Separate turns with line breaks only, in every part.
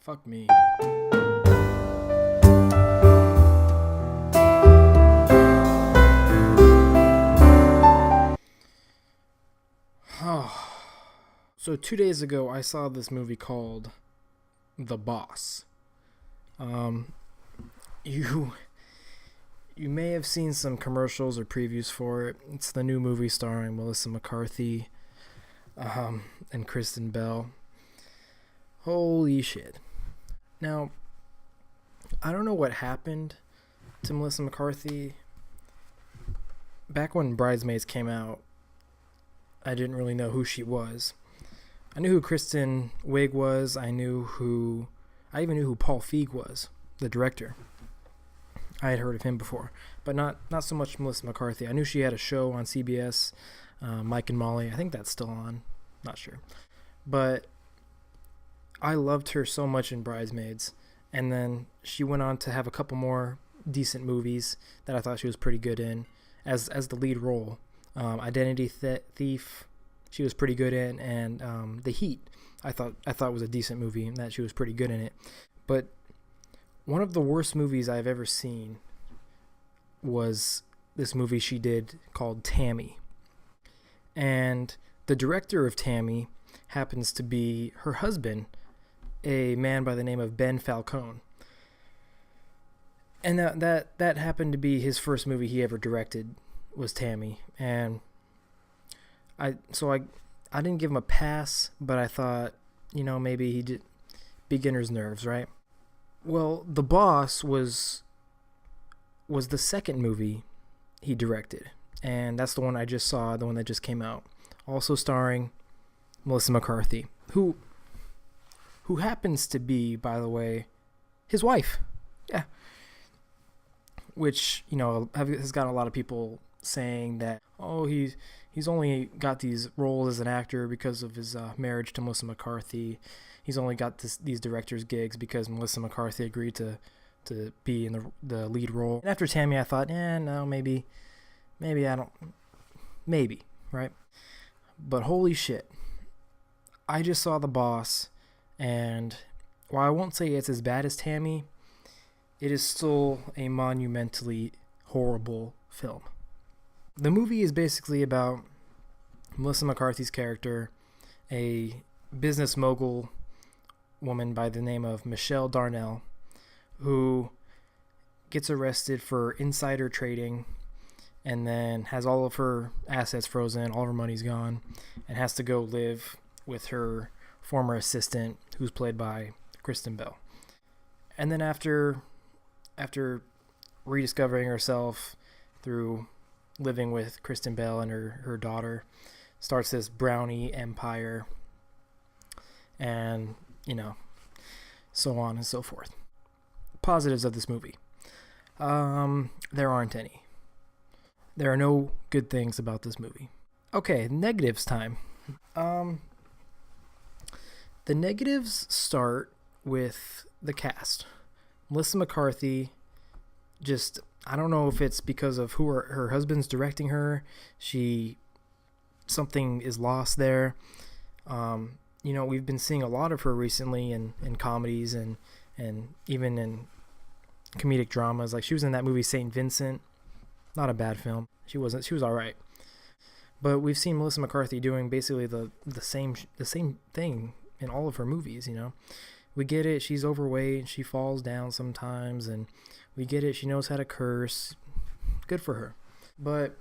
Fuck me. So 2 days ago, I saw this movie called The Boss. You may have seen some commercials or previews for it. It's the new movie starring Melissa McCarthy and Kristen Bell. Holy shit. Now, I don't know what happened to Melissa McCarthy. Back when Bridesmaids came out, I didn't really know who she was. I knew who Kristen Wiig was. I even knew who Paul Feig was, the director. I had heard of him before, but not so much Melissa McCarthy. I knew she had a show on CBS, Mike and Molly. I think that's still on. Not sure. But I loved her so much in Bridesmaids. And then she went on to have a couple more decent movies that I thought she was pretty good in as the lead role. Identity Thief, she was pretty good in, and The Heat, I thought was a decent movie and that she was pretty good in it. But one of the worst movies I've ever seen was this movie she did called Tammy. And the director of Tammy happens to be her husband, a man by the name of Ben Falcone. And that happened to be his first movie he ever directed was Tammy. And I didn't give him a pass, but I thought, maybe he did beginner's nerves, right? Well, The Boss was the second movie he directed, and that's the one I just saw, the one that just came out, also starring Melissa McCarthy, who happens to be, by the way, his wife. Yeah. Which, has got a lot of people saying that, he's only got these roles as an actor because of his marriage to Melissa McCarthy. He's only got these director's gigs because Melissa McCarthy agreed to be in the lead role. And after Tammy, I thought, no, maybe I don't, maybe, right? But holy shit, I just saw The Boss, and while I won't say it's as bad as Tammy, it is still a monumentally horrible film. The movie is basically about Melissa McCarthy's character, a business mogul woman by the name of Michelle Darnell, who gets arrested for insider trading and then has all of her assets frozen, all of her money's gone, and has to go live with her former assistant, who's played by Kristen Bell. And then after rediscovering herself through living with Kristen Bell and her daughter, starts this brownie empire, and so on and so forth. Positives of this movie, there aren't any. There are no good things about this movie. Okay, negatives time. The negatives start with the cast. Melissa McCarthy, just, I don't know if it's because of who her husband's directing her. Something is lost there. We've been seeing a lot of her recently in comedies and even in comedic dramas. Like, she was in that movie St. Vincent. Not a bad film. She was all right. But we've seen Melissa McCarthy doing basically the same thing in all of her movies, We get it, she's overweight, she falls down sometimes, and we get it, she knows how to curse. Good for her. But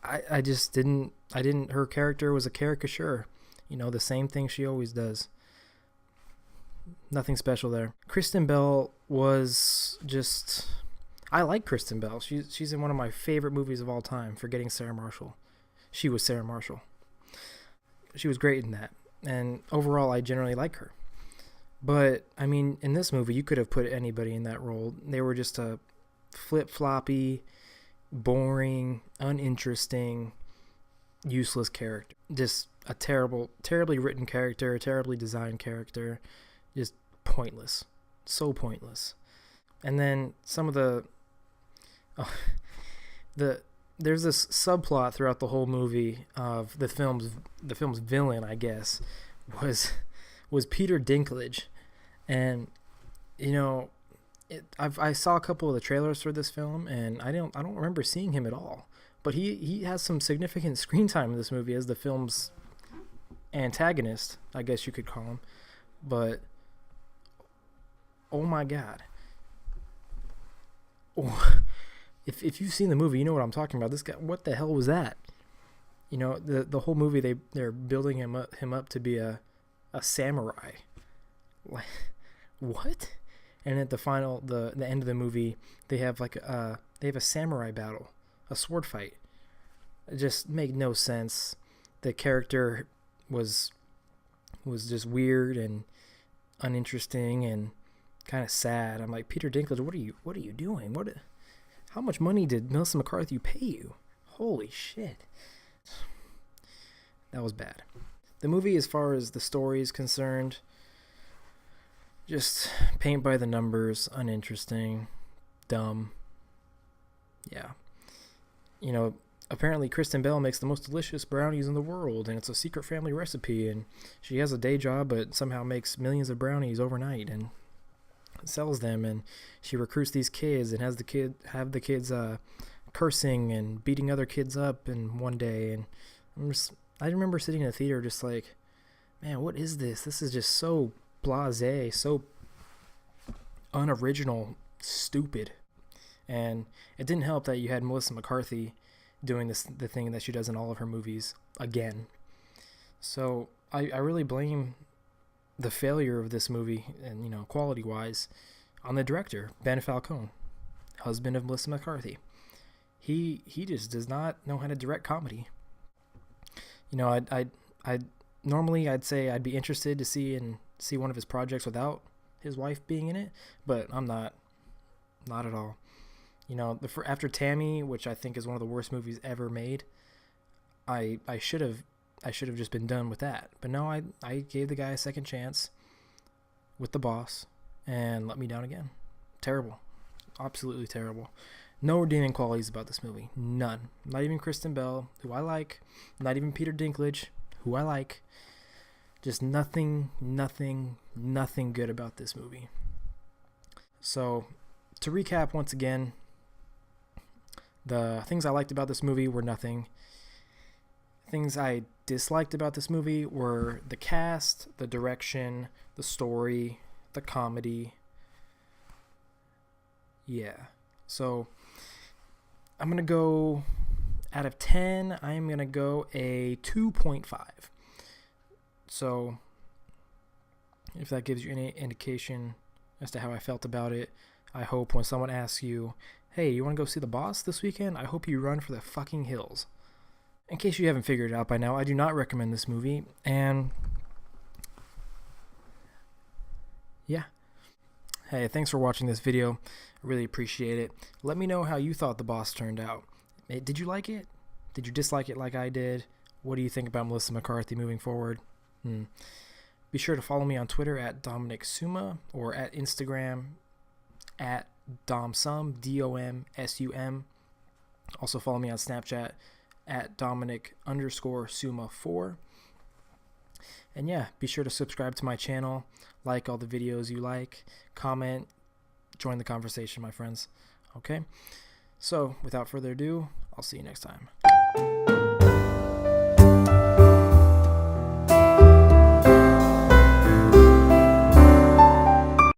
I just didn't, her character was a caricature. The same thing she always does. Nothing special there. Kristen Bell was just, I like Kristen Bell. She's in one of my favorite movies of all time, Forgetting Sarah Marshall. She was Sarah Marshall. She was great in that. And overall, I generally like her. But, in this movie, you could have put anybody in that role. They were just a flip-floppy, boring, uninteresting, useless character. Just a terribly written character, a terribly designed character. Just pointless. So pointless. And then some of there's this subplot throughout the whole movie of the film's villain, I guess, was was Peter Dinklage. And, you know, I saw a couple of the trailers for this film, and I don't remember seeing him at all. But he has some significant screen time in this movie as the film's antagonist, I guess you could call him. But oh my god. Oh, if you've seen the movie, you know what I'm talking about. This guy, what the hell was that? You know, the whole movie they're building him up to be a samurai. Like, what? And at the end of the movie, they have a samurai battle, a sword fight. It just made no sense. The character was just weird and uninteresting and kind of sad. I'm like, Peter Dinklage, what are you doing? How much money did Melissa McCarthy pay you? Holy shit. That was bad. The movie, as far as the story is concerned, just paint by the numbers, uninteresting, dumb. Yeah. You know, apparently Kristen Bell makes the most delicious brownies in the world, and it's a secret family recipe, and she has a day job but somehow makes millions of brownies overnight and sells them, and she recruits these kids and have the kids cursing and beating other kids up in one day. And I remember sitting in the theater just like, man, what is this? This is just so blasé, so unoriginal, stupid. And it didn't help that you had Melissa McCarthy doing the thing that she does in all of her movies again. So I really blame the failure of this movie, and, you know, quality wise, on the director, Ben Falcone, husband of Melissa McCarthy. He just does not know how to direct comedy. You know, I normally I'd say I'd be interested to see one of his projects without his wife being in it, but I'm not at all. You know, after Tammy, which I think is one of the worst movies ever made, I should have just been done with that. But no, I gave the guy a second chance with The Boss and let me down again. Terrible. Absolutely terrible. No redeeming qualities about this movie. None. Not even Kristen Bell, who I like. Not even Peter Dinklage, who I like. Just nothing good about this movie. So, to recap once again, the things I liked about this movie were nothing. Things I disliked about this movie were the cast, the direction, the story, the comedy. Yeah. So, I'm going to go, out of 10, I'm going to go a 2.5. So, if that gives you any indication as to how I felt about it, I hope when someone asks you, hey, you want to go see The Boss this weekend? I hope you run for the fucking hills. In case you haven't figured it out by now, I do not recommend this movie, and yeah. Hey, thanks for watching this video. I really appreciate it. Let me know how you thought The Boss turned out. Did you like it? Did you dislike it like I did? What do you think about Melissa McCarthy moving forward? Be sure to follow me on Twitter at Dominick Summa, or at Instagram at DomSum, DOMSUM. Also follow me on Snapchat at Dominick_Summa4. And yeah, be sure to subscribe to my channel, like all the videos you like, comment, join the conversation, my friends. Okay? So, without further ado, I'll see you next time.